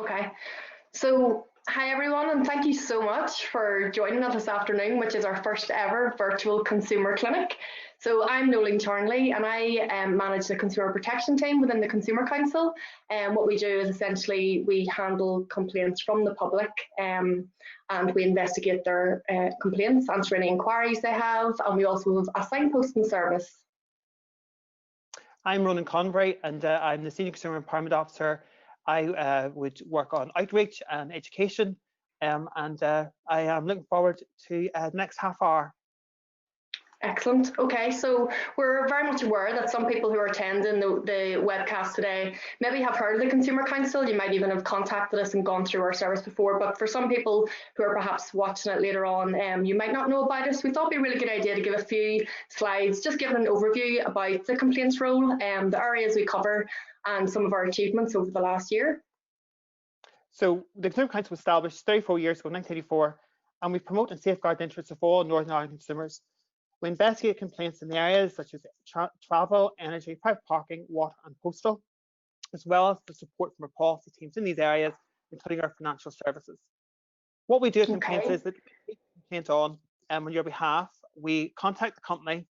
Okay. So, hi everyone, and thank you so much for joining us this afternoon, which is our first ever virtual consumer clinic. So, I'm Noleen Charnley, and I manage the consumer protection team within the Consumer Council. And what we do is essentially we handle complaints from the public, and we investigate their complaints, answer any inquiries they have, and we also have a signposting service. I'm Ronan Convery, and I'm the Senior Consumer Empowerment Officer. I would work on outreach and education, and I am looking forward to the next half hour. Excellent. Okay, so we're very much aware that some people who are attending the webcast today maybe have heard of the Consumer Council. You might even have contacted us and gone through our service before, but for some people who are perhaps watching it later on, you might not know about us. We thought it'd be a really good idea to give a few slides, just giving an overview about the complaints role, the areas we cover, and some of our achievements over the last year. So the Consumer Council was established 34 years ago, 1984, and we promote and safeguard the interests of all Northern Ireland consumers. We investigate complaints in the areas such as travel, energy, private parking, water and postal, as well as the support from our policy teams in these areas, including our financial services. What we do at complaints is that we take the complaint on your behalf, we contact the company,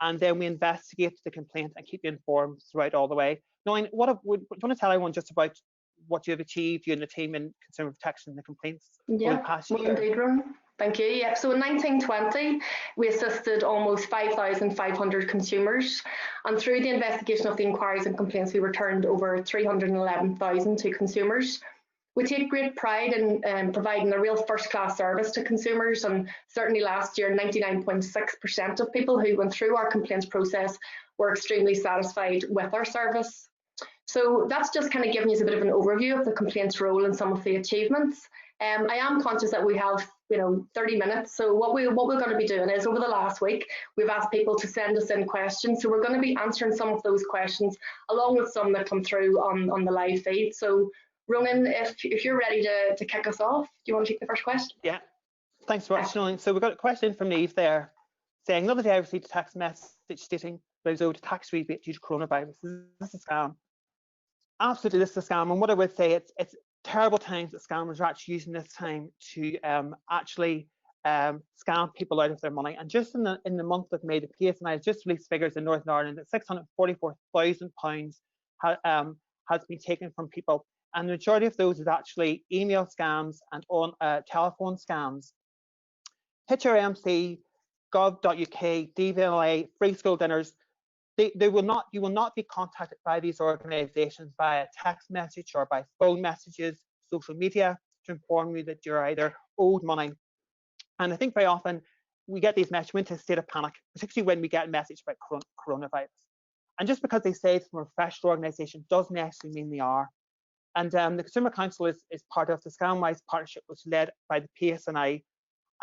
and then we investigate the complaint and keep you informed throughout all the way. Knowing, do you want to tell everyone just about what you have achieved, you and the team in consumer protection and the complaints over the past year? Indeed, Ronan. Thank you. Yeah, so in 1920, we assisted almost 5,500 consumers, and through the investigation of the inquiries and complaints, we returned over 311,000 to consumers. We take great pride in providing a real first-class service to consumers, and certainly last year, 99.6% of people who went through our complaints process were extremely satisfied with our service. So that's just kind of giving you a bit of an overview of the complaints role and some of the achievements. I am conscious that we have 30 minutes. So what we're going to be doing is over the last week, we've asked people to send us in questions. So we're going to be answering some of those questions along with some that come through on the live feed. So Ronan, if you're ready to kick us off, do you want to take the first question? Yeah, thanks so much, Noleen. So we've got a question from Neve there saying, the other day I received a text message stating that I was owed a tax rebate due to coronavirus. Is this a scam? Absolutely, this is a scam. And what I would say, it's terrible times that scammers are actually using this time to actually scam people out of their money. And just in the month of May, the PSNI has just released figures in Northern Ireland that £644,000 has been taken from people. And the majority of those is actually email scams and on telephone scams. HRMC, gov.uk, DVLA, free school dinners, you will not be contacted by these organisations via text message or by phone messages, social media to inform you that you're either owed money. And I think very often we get these messages into a state of panic, particularly when we get a message about coronavirus. And just because they say it's from a professional organisation doesn't actually mean they are. And the Consumer Council is part of the Scamwise partnership, which is led by the PSNI,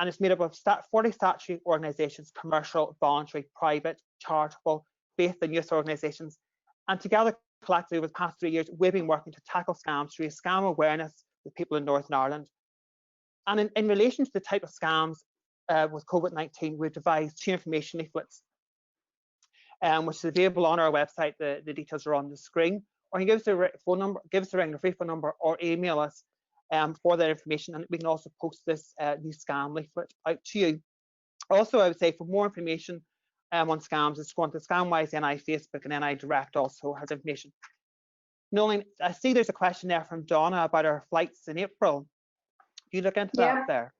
and it's made up of 40 statutory organisations, commercial, voluntary, private, charitable, faith and youth organisations. And together, collectively, over the past 3 years, we've been working to tackle scams, to raise scam awareness with people in Northern Ireland. And in relation to the type of scams with COVID-19, we've devised 2 information leaflets, which is available on our website. The details are on the screen. Or you can give us a phone number, give us a ring, a free phone number, or email us for that information, and we can also post this new scam leaflet out to you. Also, I would say for more information on scams, it's going to Scamwise NI Facebook, and NI Direct also has information. Noleen, I see there's a question there from Donna about our flights in April. Do you look into that there?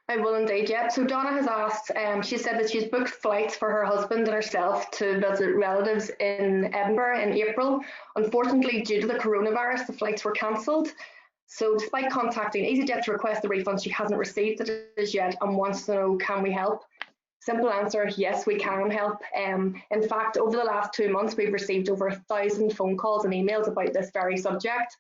I will indeed, yeah. So Donna has asked, she said that she's booked flights for her husband and herself to visit relatives in Edinburgh in April. Unfortunately, due to the coronavirus, the flights were cancelled. So despite contacting EasyJet to request the refund, she hasn't received it as yet and wants to know, can we help? Simple answer, yes, we can help. In fact, over the last 2 months, we've received over 1,000 phone calls and emails about this very subject.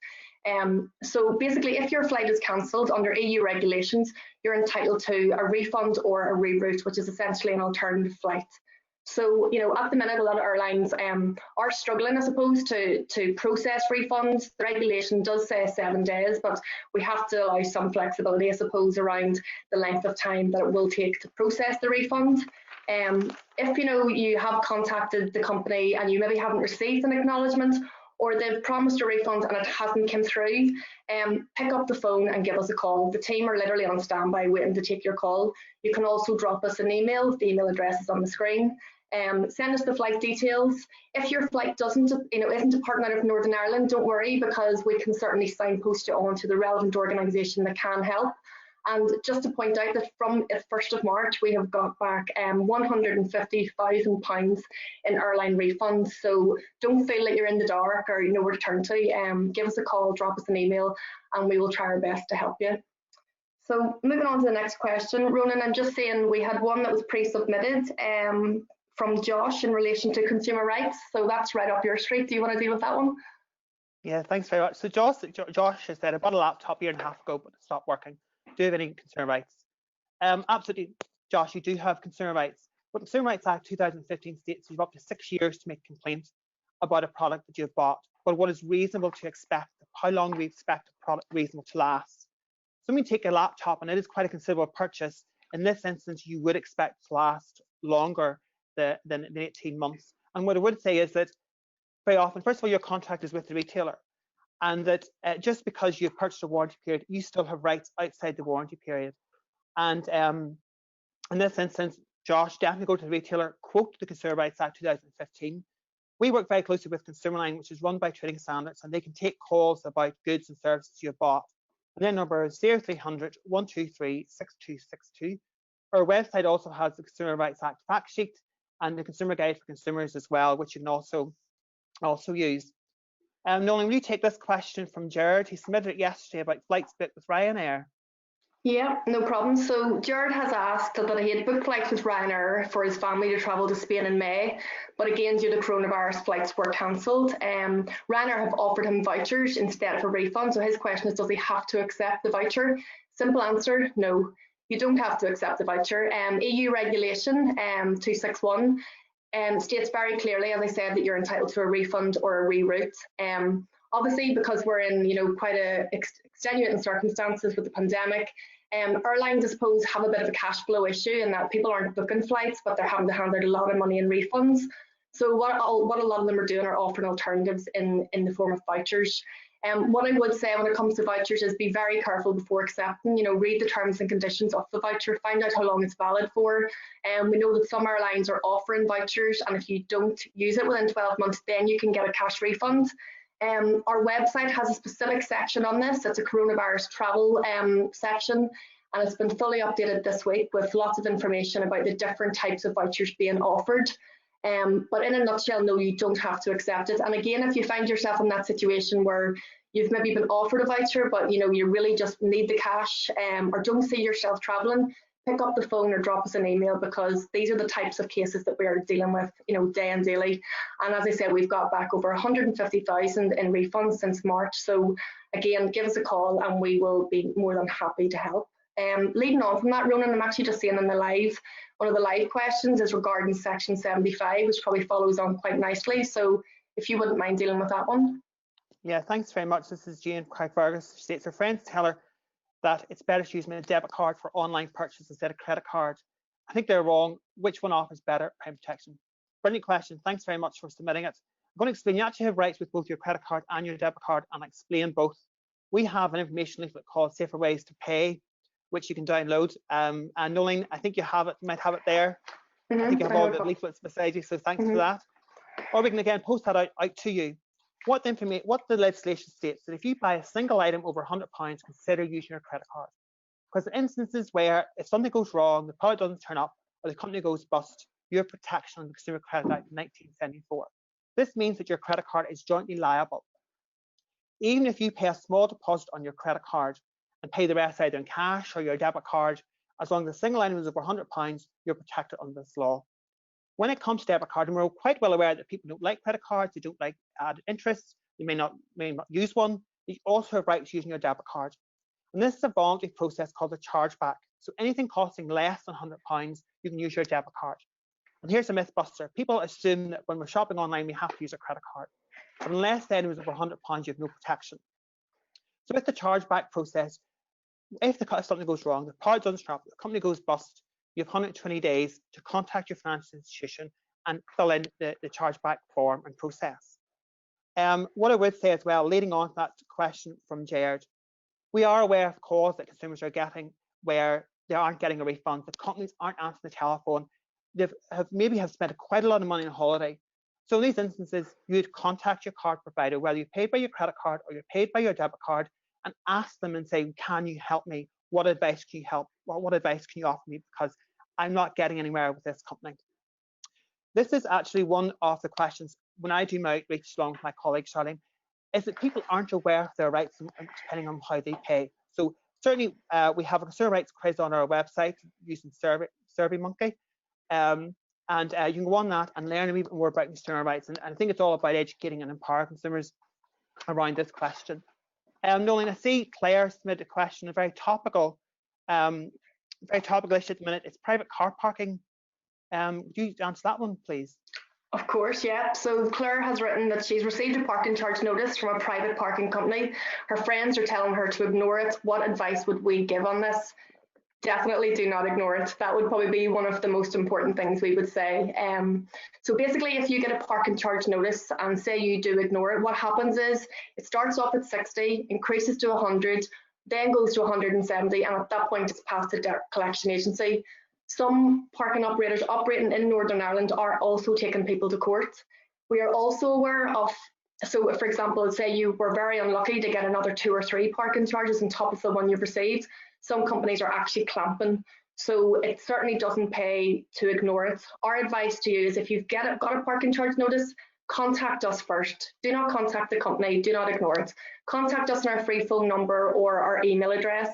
So basically, if your flight is cancelled under EU regulations, you're entitled to a refund or a reroute, which is essentially an alternative flight. So, at the minute, a lot of airlines are struggling, I suppose, to process refunds. The regulation does say 7 days, but we have to allow some flexibility, I suppose, around the length of time that it will take to process the refund. If you have contacted the company and you maybe haven't received an acknowledgement, or they've promised a refund and it hasn't come through, pick up the phone and give us a call. The team are literally on standby waiting to take your call. You can also drop us an email. The email address is on the screen. Send us the flight details. If your flight isn't departing out of Northern Ireland, don't worry, because we can certainly signpost you on to the relevant organisation that can help. And just to point out that from the 1st of March, we have got back £150,000 in airline refunds. So don't feel like you're in the dark or you know where to turn to. Give us a call, drop us an email, and we will try our best to help you. So moving on to the next question, Ronan, I'm just saying we had one that was pre-submitted from Josh in relation to consumer rights. So that's right up your street. Do you want to deal with that one? Yeah, thanks very much. So Josh has said, I bought a laptop a year and a half ago, but it stopped working. Do you have any consumer rights? Absolutely, Josh, you do have consumer rights. But the Consumer Rights Act 2015 states you have up to 6 years to make a complaint about a product that you've bought. But what is reasonable to expect, how long we expect a product reasonable to last. So when we take a laptop, and it is quite a considerable purchase, in this instance, you would expect to last longer than 18 months. And what I would say is that very often, first of all, your contract is with the retailer. And that just because you've purchased a warranty period, you still have rights outside the warranty period. And in this instance, Josh, definitely go to the retailer, quote the Consumer Rights Act 2015. We work very closely with Consumer Line, which is run by Trading Standards, and they can take calls about goods and services you have bought. And their number is 0300 123 6262. Our website also has the Consumer Rights Act fact sheet and the Consumer Guide for Consumers as well, which you can also use. Noleen, will you take this question from Jared? He submitted it yesterday about flights booked with Ryanair. Yeah, no problem. So Jared has asked that he had booked flights with Ryanair for his family to travel to Spain in May, but again, due to coronavirus, flights were cancelled. Ryanair have offered him vouchers instead of a refund. So his question is, does he have to accept the voucher? Simple answer, no, you don't have to accept the voucher. EU regulation 261 states very clearly, as I said, that you're entitled to a refund or a reroute. Obviously, because we're in quite extenuating circumstances with the pandemic, airlines, I suppose, have a bit of a cash flow issue in that people aren't booking flights, but they're having to hand out a lot of money in refunds. So what a lot of them are doing are offering alternatives in the form of vouchers. What I would say when it comes to vouchers is be very careful before accepting. Read the terms and conditions of the voucher, find out how long it's valid for. We know that some airlines are offering vouchers, and if you don't use it within 12 months, then you can get a cash refund. Our website has a specific section on this. It's a coronavirus travel section, and it's been fully updated this week with lots of information about the different types of vouchers being offered. But in a nutshell, no, you don't have to accept it. And again, if you find yourself in that situation where you've maybe been offered a voucher, but you really just need the cash, or don't see yourself traveling, pick up the phone or drop us an email, because these are the types of cases that we are dealing with, day and daily. And as I said, we've got back over 150,000 in refunds since March. So again, give us a call and we will be more than happy to help. Leading on from that, Ronan, I'm actually just seeing in the live, one of the live questions is regarding section 75, which probably follows on quite nicely. So if you wouldn't mind dealing with that one. Yeah, thanks very much. This is Jane Craigfergus. She states her friends tell her that it's better to use a debit card for online purchases instead of credit card. I think they're wrong. Which one offers better crime protection? Brilliant question. Thanks very much for submitting it. I'm going to explain. You actually have rights with both your credit card and your debit card, and I explain both. We have an information leaflet called Safer Ways to Pay, which you can download. And Noleen, I think you have it. You might have it there. I think you have all the leaflets beside you, so thanks for that. Or we can again post that out to you. What the legislation states that if you buy a single item over £100, consider using your credit card. Because in instances where if something goes wrong, the product doesn't turn up, or the company goes bust, you have protection on the Consumer Credit Act of 1974. This means that your credit card is jointly liable. Even if you pay a small deposit on your credit card and pay the rest either in cash or your debit card, as long as the single item is over £100, you're protected under this law. When it comes to debit card, and we're quite well aware that people don't like credit cards, they don't like added interest, they may not use one, you also have rights using your debit card. And this is a voluntary process called a chargeback. So anything costing less than £100, you can use your debit card. And here's a myth buster. People assume that when we're shopping online, we have to use a credit card. But unless the item is over £100, you have no protection. So with the chargeback process, if something goes wrong, the product doesn't turn up, the company goes bust, you have 120 days to contact your financial institution and fill in the chargeback form and process. What I would say as well, leading on to that question from Jared, we are aware of calls that consumers are getting where they aren't getting a refund. The companies aren't answering the telephone. They maybe have spent quite a lot of money on holiday. So in these instances, you'd contact your card provider, whether you paid by your credit card or you're paid by your debit card, and ask them and say, can you help me? What advice can you help? What advice can you offer me? Because I'm not getting anywhere with this company. This is actually one of the questions when I do my outreach along with my colleague Charnley, is that people aren't aware of their rights depending on how they pay. So certainly we have a consumer rights quiz on our website using SurveyMonkey. And you can go on that and learn a wee bit more about consumer rights. And I think it's all about educating and empowering consumers around this question. Noleen, I see Claire submitted a question, a very topical issue at the minute. It's private car parking. Would you answer that one, please? Of course, yeah. So Claire has written that she's received a parking charge notice from a private parking company. Her friends are telling her to ignore it. What advice would we give on this? Definitely do not ignore it. That would probably be one of the most important things we would say. So basically, if you get a parking charge notice and say you do ignore it, what happens is it starts off at 60, increases to 100, then goes to 170, and at that point it's passed the debt collection agency. Some parking operators operating in Northern Ireland are also taking people to court. We are also aware of, so for example, say you were very unlucky to get another 2 or 3 parking charges on top of the one you've received. Some companies are actually clamping, so it certainly doesn't pay to ignore it. Our advice to you is if you've got a parking charge notice, contact us first. Do not contact the company, do not ignore it. Contact us on our free phone number or our email address.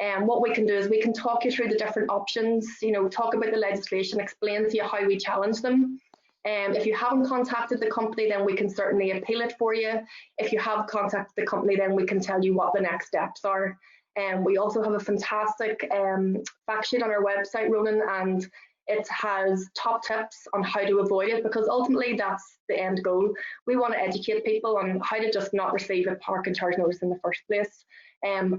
And what we can do is we can talk you through the different options, talk about the legislation, explain to you how we challenge them. If you haven't contacted the company, then we can certainly appeal it for you. If you have contacted the company, then we can tell you what the next steps are. We also have a fantastic fact sheet on our website, Ronan, and it has top tips on how to avoid it, because ultimately that's the end goal. We want to educate people on how to just not receive a parking charge notice in the first place.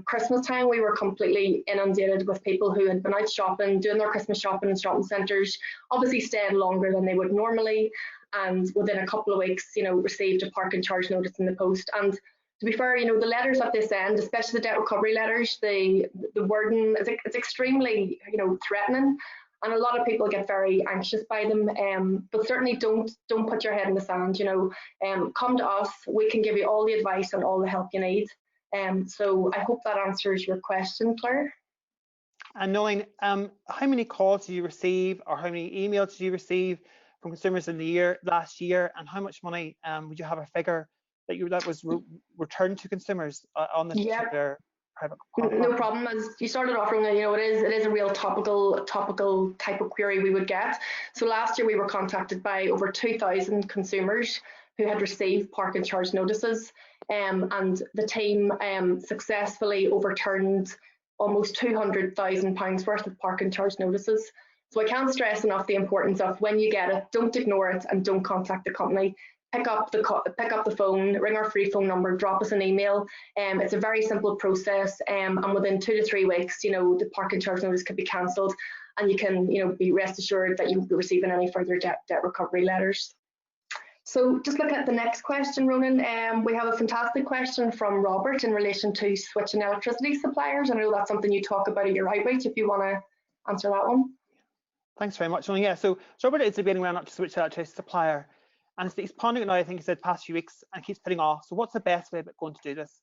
Christmas time, we were completely inundated with people who had been out shopping, doing their Christmas shopping in shopping centres, obviously staying longer than they would normally, and within a couple of weeks, received a parking charge notice in the post. And to be fair, the letters that they send, especially the debt recovery letters, the wording it's extremely, threatening, and a lot of people get very anxious by them. But certainly don't put your head in the sand. Come to us. We can give you all the advice and all the help you need. So I hope that answers your question, Claire. And Noleen, how many calls do you receive, or how many emails did you receive from consumers in the last year, and how much money would you have a figure that was returned to consumers on this particular private car parking? No problem. As you started off, Ronan, it is a real topical type of query we would get. So last year we were contacted by over 2,000 consumers who had received parking charge notices, and the team successfully overturned almost £200,000 worth of parking charge notices. So I can't stress enough the importance of, when you get it, don't ignore it and don't contact the company. Pick up the phone, ring our free phone number, drop us an email. It's a very simple process, and within 2 to 3 weeks, the parking charge notice could be cancelled, and you can, be rest assured that you won't be receiving any further debt recovery letters. So just looking at the next question, Ronan, we have a fantastic question from Robert in relation to switching electricity suppliers. I know that's something you talk about at your outreach, if you want to answer that one. Thanks very much. Yeah, so Robert is debating whether or not to switch electricity supplier, and he's pondering it now, I think he said, past few weeks, and keeps putting off. So what's the best way about going to do this?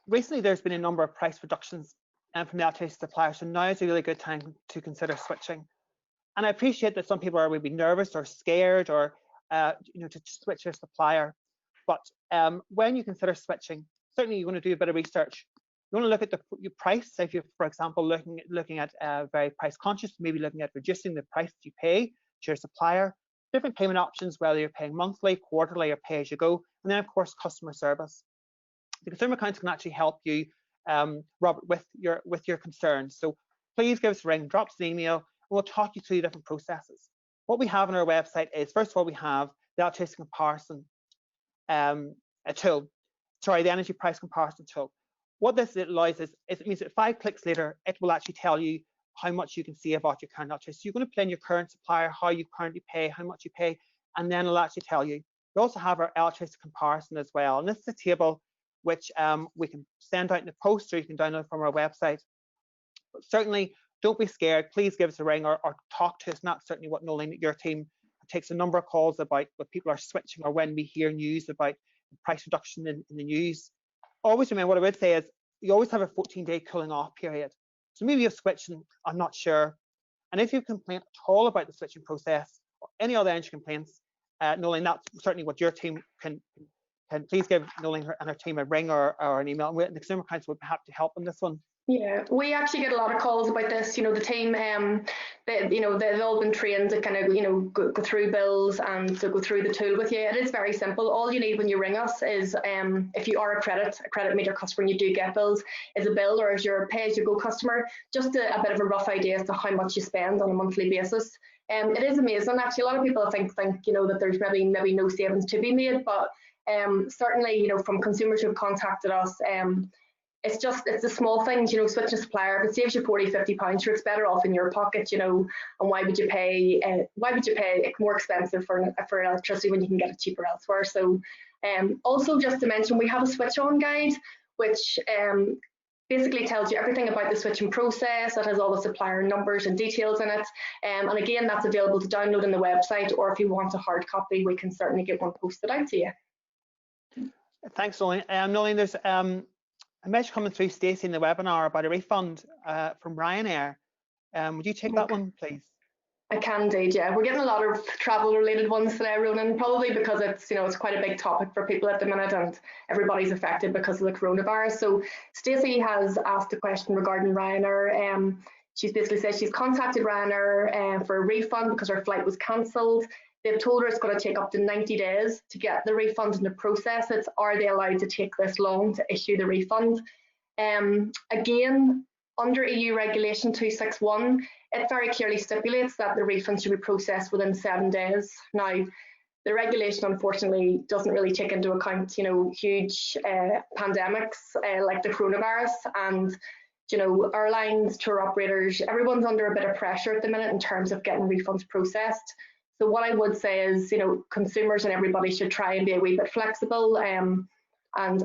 Recently, there's been a number of price reductions from the electricity supplier, so now is a really good time to consider switching. And I appreciate that some people are maybe nervous or scared, or to switch their supplier. But when you consider switching, certainly you want to do a bit of research. You want to look at your price. So if you're, for example, looking at very price conscious, maybe looking at reducing the price you pay to your supplier. Different payment options, whether you're paying monthly, quarterly, or pay as you go, and then of course customer service. The consumer council can actually help you, Robert, with your concerns. So please give us a ring, drop us an email, and we'll talk you through different processes. What we have on our website is, first of all, we have the electricity comparison tool. Sorry, the energy price comparison tool. What this allows is it means that 5 clicks later, it will actually tell you how much you can see about your current electricity. So you're going to put in your current supplier, how you currently pay, how much you pay, and then it'll actually tell you. We also have our electricity comparison as well. And this is a table which we can send out in the post, or you can download from our website. But certainly, don't be scared. Please give us a ring or talk to us. And that's certainly what Noleen, your team, takes a number of calls about when people are switching or when we hear news about price reduction in the news. Always remember, what I would say is you always have a 14-day cooling off period. So maybe you're switching, I'm not sure. And if you complain at all about the switching process or any other energy complaints, Noleen, that's certainly what your team can please give Noleen and her team a ring or an email. The Consumer Council would be happy to help on this one. Yeah, we actually get a lot of calls about this. The team, they've all been trained to kind of, go through bills and to go through the tool with you. It is very simple. All you need when you ring us is, if you are a credit meter customer and you do get bills, is a bill, or if you're a pay-as-you-go customer, just a bit of a rough idea as to how much you spend on a monthly basis. It is amazing. Actually, a lot of people think that there's maybe no savings to be made, but certainly, from consumers who have contacted us, it's the small things, switching a supplier. If it saves you 40, 50 pounds, it's better off in your pocket, and why would you pay more expensive for electricity when you can get it cheaper elsewhere? So also, just to mention, we have a switch on guide, which basically tells you everything about the switching process. It has all the supplier numbers and details in it. And again, that's available to download on the website, or if you want a hard copy, we can certainly get one posted out to you. Thanks, Noleen. Noleen, there's a message coming through, Stacey, in the webinar about a refund from Ryanair. Would you take that one, please? I can indeed, yeah. We're getting a lot of travel-related ones today, Ronan, probably because it's quite a big topic for people at the minute, and everybody's affected because of the coronavirus. So Stacey has asked a question regarding Ryanair. She's basically said she's contacted Ryanair for a refund because her flight was cancelled. They've told her it's going to take up to 90 days to get the refund and to process it. Are they allowed to take this long to issue the refund? Again, under EU Regulation 261, it very clearly stipulates that the refund should be processed within 7 days. Now, the regulation, unfortunately, doesn't really take into account, huge pandemics like the coronavirus, and airlines, tour operators, everyone's under a bit of pressure at the minute in terms of getting refunds processed. So what I would say is, consumers and everybody should try and be a wee bit flexible and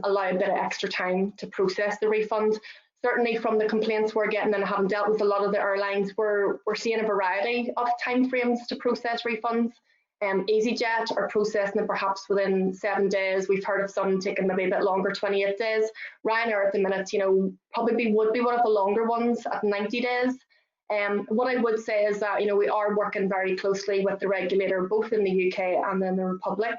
allow a bit of extra time to process the refund. Certainly from the complaints we're getting, and having dealt with a lot of the airlines, we're seeing a variety of timeframes to process refunds. EasyJet are processing it perhaps within 7 days. We've heard of some taking maybe a bit longer, 28 days. Ryanair at the minute, probably would be one of the longer ones at 90 days. What I would say is that we are working very closely with the regulator, both in the UK and in the Republic,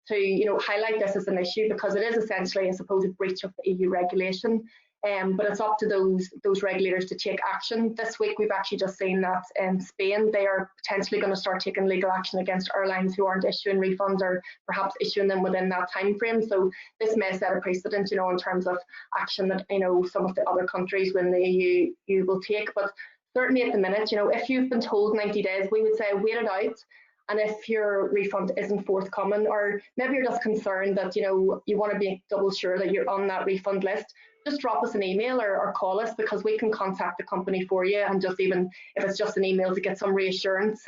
to highlight this as an issue, because it is essentially, I suppose, a breach of the EU regulation. But it's up to those regulators to take action. This week, we've actually just seen that in Spain, they are potentially going to start taking legal action against airlines who aren't issuing refunds, or perhaps issuing them within that time frame. So this may set a precedent, in terms of action that some of the other countries within the EU will take. But certainly at the minute, if you've been told 90 days, we would say wait it out. And if your refund isn't forthcoming, or maybe you're just concerned that you want to be double sure that you're on that refund list, just drop us an email or call us, because we can contact the company for you. And just even if it's just an email to get some reassurance,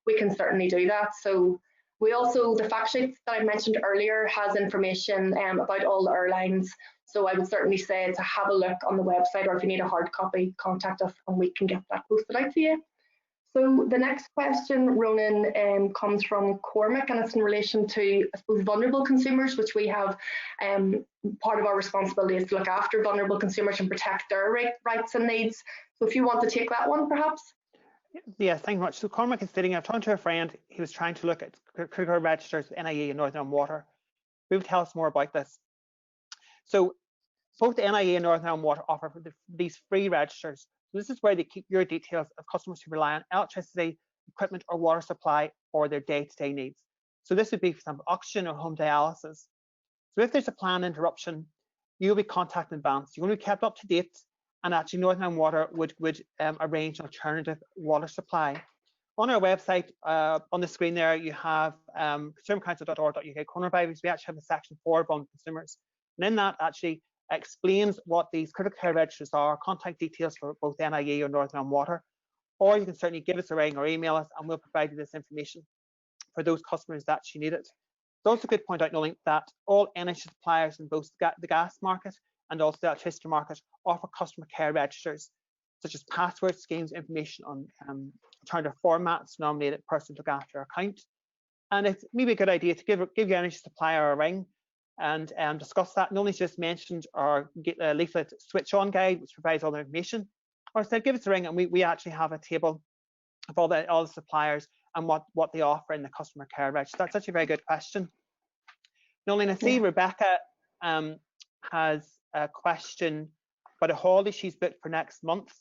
we can certainly do that. So we also, the fact sheet that I mentioned earlier has information about all the airlines. So I would certainly say to have a look on the website, or if you need a hard copy, contact us and we can get that posted out to you. So the next question, Ronan, comes from Cormac, and it's in relation to, I suppose, vulnerable consumers, which we have, part of our responsibility is to look after vulnerable consumers and protect their rights and needs. So if you want to take that one, perhaps. Yeah, thank you much. So Cormac is sitting, I've talked to a friend, he was trying to look at critical registers with NIE and Northern Water. Who will tell us more about this? So both the NIE and Northern Water offer these free registers. So this is where they keep your details of customers who rely on electricity, equipment or water supply for their day-to-day needs. So this would be, for example, oxygen or home dialysis. So if there's a planned interruption, you'll be contacted in advance. You're going to be kept up to date, and actually Northern Water would arrange an alternative water supply. On our website, on the screen there, you have consumercouncil.org.uk coronavirus. We actually have a section for vulnerable consumers. And in that actually explains what these critical care registers are, contact details for both NIE or Northern Water, or you can certainly give us a ring or email us and we'll provide you this information for those customers that you need it. It's also good to point out, Noleen, that all energy suppliers in both the gas market and also the electricity market offer customer care registers, such as password schemes, information on alternative formats, nominated person to look after your account. And it's maybe a good idea to give your energy supplier a ring and discuss that. Nolene's just mentioned our leaflet switch on guide, which provides all the information. Or instead, give us a ring and we actually have a table of all the suppliers and what they offer in the customer care register. That's actually a very good question. Noleen, I see Rebecca has a question about a holiday she's booked for next month.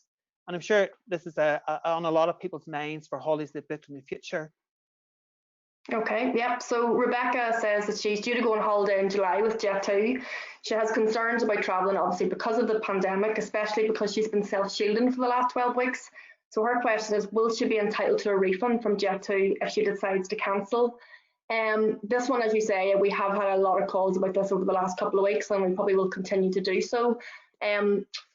And I'm sure this is on a lot of people's minds for holidays they've booked in the future. Okay, yep. So Rebecca says that she's due to go on holiday in July with Jet2. She has concerns about travelling, obviously, because of the pandemic, especially because she's been self-shielding for the last 12 weeks. So her question is, will she be entitled to a refund from Jet2 if she decides to cancel? This one, as you say, we have had a lot of calls about this over the last couple of weeks, and we probably will continue to do so.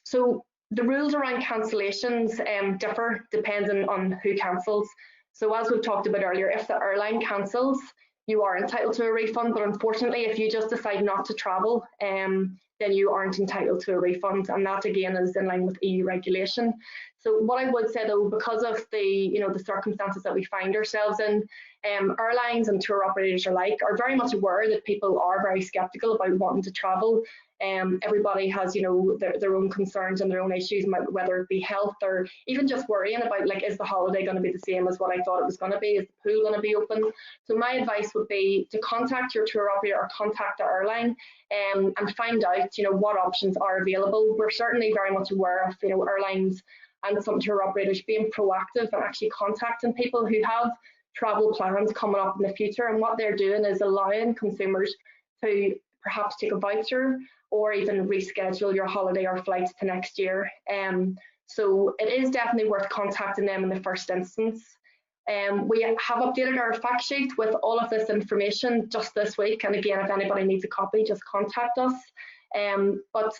So the rules around cancellations differ depending on who cancels. So as we've talked about earlier, if the airline cancels, you are entitled to a refund, but unfortunately, if you just decide not to travel, then you aren't entitled to a refund, and that again is in line with EU regulation. So what I would say though, because of the circumstances that we find ourselves in, airlines and tour operators alike are very much aware that people are very sceptical about wanting to travel. Everybody has their own concerns and their own issues, whether it be health or even just worrying about, like, is the holiday going to be the same as what I thought it was going to be? Is the pool going to be open? So my advice would be to contact your tour operator or contact the airline and find out what options are available. We're certainly very much aware of airlines and some tour operators being proactive and actually contacting people who have travel plans coming up in the future, and what they're doing is allowing consumers to perhaps take a voucher or even reschedule your holiday or flights to next year. So it is definitely worth contacting them in the first instance. We have updated our fact sheet with all of this information just this week, and again, if anybody needs a copy, just contact us. But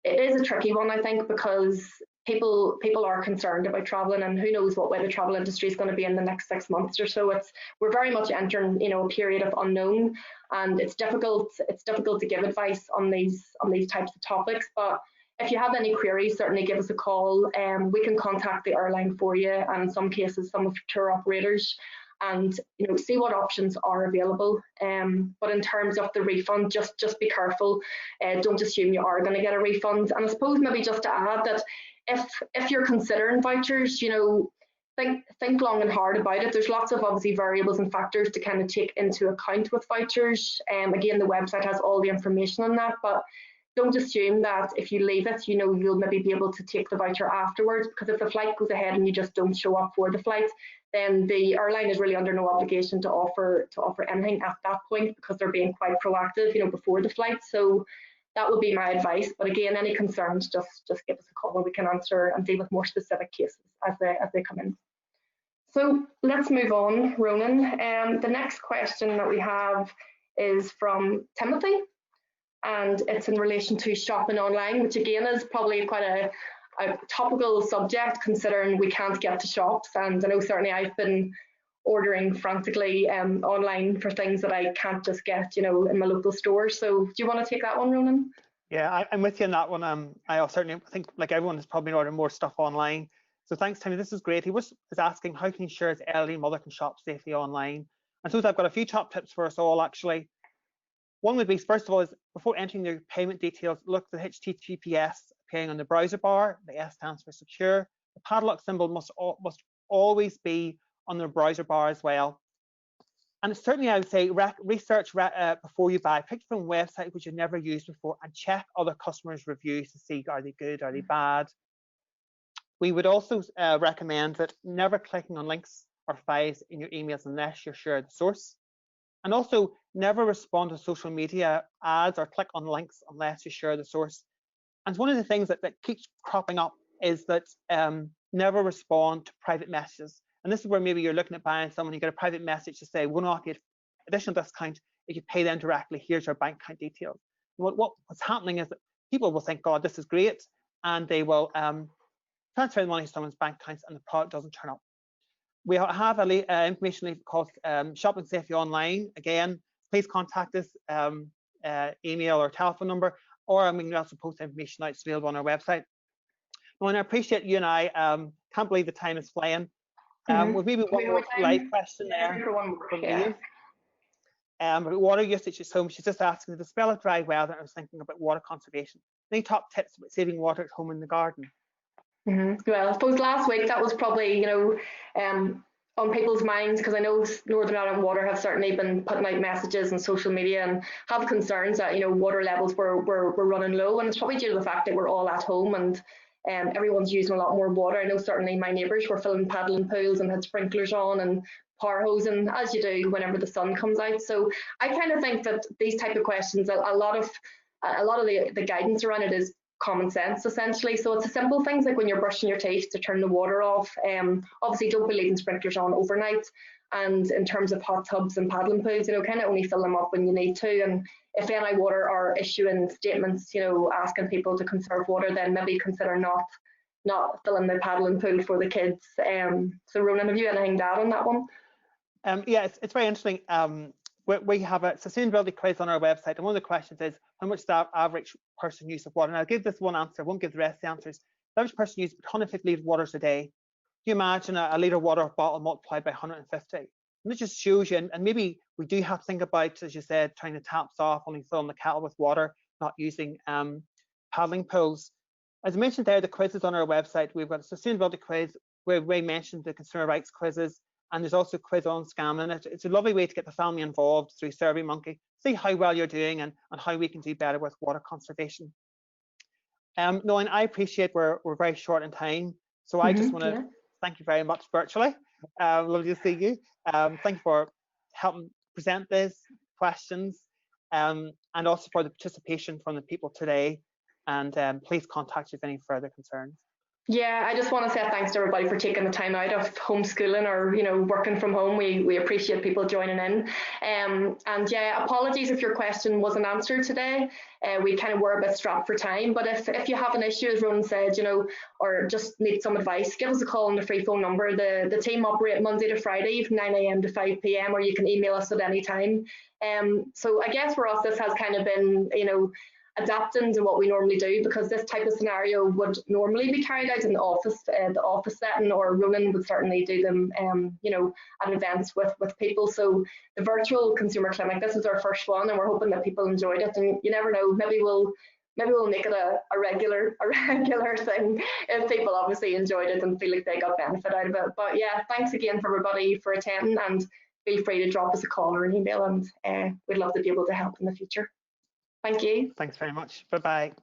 it is a tricky one, I think, because people are concerned about travelling, and who knows what way the travel industry is going to be in the next 6 months or so. We're very much entering a period of unknown, and it's difficult to give advice on these types of topics. But if you have any queries, certainly give us a call. We can contact the airline for you, and in some cases some of the tour operators, and see what options are available. But in terms of the refund, just be careful. Don't assume you are going to get a refund. And I suppose maybe just to add that if you're considering vouchers, think long and hard about it. There's lots of obviously variables and factors to kind of take into account with vouchers. Again, the website has all the information on that, but don't assume that if you leave it, you'll maybe be able to take the voucher afterwards, because if the flight goes ahead and you just don't show up for the flight, then the airline is really under no obligation to offer anything at that point, because they're being quite proactive, before the flight. So that would be my advice. But again, any concerns, just give us a call and we can answer and deal with more specific cases as they come in. So let's move on, Ronan. The next question that we have is from Timothy, and it's in relation to shopping online, which again is probably quite a topical subject, considering we can't get to shops. And I know certainly I've been ordering frantically online for things that I can't just get, in my local store. So do you want to take that one, Ronan? Yeah, I'm with you on that one. I certainly think, like everyone, is probably ordering more stuff online. So thanks, Timmy. This is great. He was asking how can he ensure his elderly mother can shop safely online. And so I've got a few top tips for us all, actually. One would be, first of all, is before entering your payment details, look at the HTTPS appearing on the browser bar. The S stands for secure. The padlock symbol must always be on the browser bar as well. And certainly I would say research before you buy. Pick from a website which you've never used before and check other customers' reviews to see, are they good, are they bad? We would also recommend that never clicking on links or files in your emails unless you're sure of the source. And also never respond to social media ads or click on links unless you're sure of the source. And one of the things that keeps cropping up is that never respond to private messages. And this is where maybe you're looking at buying someone, you get a private message to say, we'll not get additional discount if you pay them directly, here's your bank account details. What's happening is that people will think, God, this is great, and they will transfer the money to someone's bank accounts and the product doesn't turn up. We have information called Shopping Safely Online. Again, please contact us, email or telephone number, or we can also post information out available on our website. Well, and I appreciate you and I. Can't believe the time is flying. With maybe one more live question there from you. About water usage at home. She's just asking, the spell of dry weather, I was thinking about water conservation. Any top tips about saving water at home in the garden? Well, I suppose last week that was probably, on people's minds, because I know Northern Ireland Water have certainly been putting out messages on social media and have concerns that water levels were running low, and it's probably due to the fact that we're all at home and everyone's using a lot more water. I know certainly my neighbours were filling paddling pools and had sprinklers on and power hosing, as you do whenever the sun comes out. So I kind of think that these type of questions, a lot of the guidance around it is common sense, essentially. So it's the simple things like when you're brushing your teeth to turn the water off. Obviously, don't be leaving sprinklers on overnight. And in terms of hot tubs and paddling pools, kind of only fill them up when you need to. And if NI Water are issuing statements, asking people to conserve water, then maybe consider not filling the paddling pool for the kids. So Ronan, have you anything to add on that one? Yeah, it's very interesting. We have a sustainability quiz on our website, and one of the questions is, how much the average person use of water? And I'll give this one answer, I won't give the rest of the answers. The average person uses 150 litres of water a day. Can you imagine a litre water bottle multiplied by 150? And it just shows you, and maybe we do have to think about, as you said, turning the taps off, only filling the kettle with water, not using paddling pools. As I mentioned there, the quiz is on our website. We've got a sustainability quiz where we mentioned the consumer rights quizzes, and there's also a quiz on scamming. It's a lovely way to get the family involved through SurveyMonkey, see how well you're doing and how we can do better with water conservation. Noleen, I appreciate we're very short in time, so I just want to thank you very much virtually. Lovely to see you. Thank you for helping present these questions, and also for the participation from the people today. And please contact us if any further concerns. Yeah, I just want to say thanks to everybody for taking the time out of homeschooling or working from home. We appreciate people joining in. And yeah, apologies if your question wasn't answered today. We kind of were a bit strapped for time. But if you have an issue, as Ronan said, or just need some advice, give us a call on the free phone number. The team operate Monday to Friday from 9 AM to 5 PM, or you can email us at any time. So I guess for us, this has kind of been, adapting to what we normally do, because this type of scenario would normally be carried out in the office setting, or Ronan would certainly do them, at events with people. So the virtual consumer clinic, this is our first one, and we're hoping that people enjoyed it. And you never know, maybe we'll make it a regular thing if people obviously enjoyed it and feel like they got benefit out of it. But yeah, thanks again for everybody for attending, and feel free to drop us a call or an email, and we'd love to be able to help in the future. Thank you. Thanks very much. Bye-bye.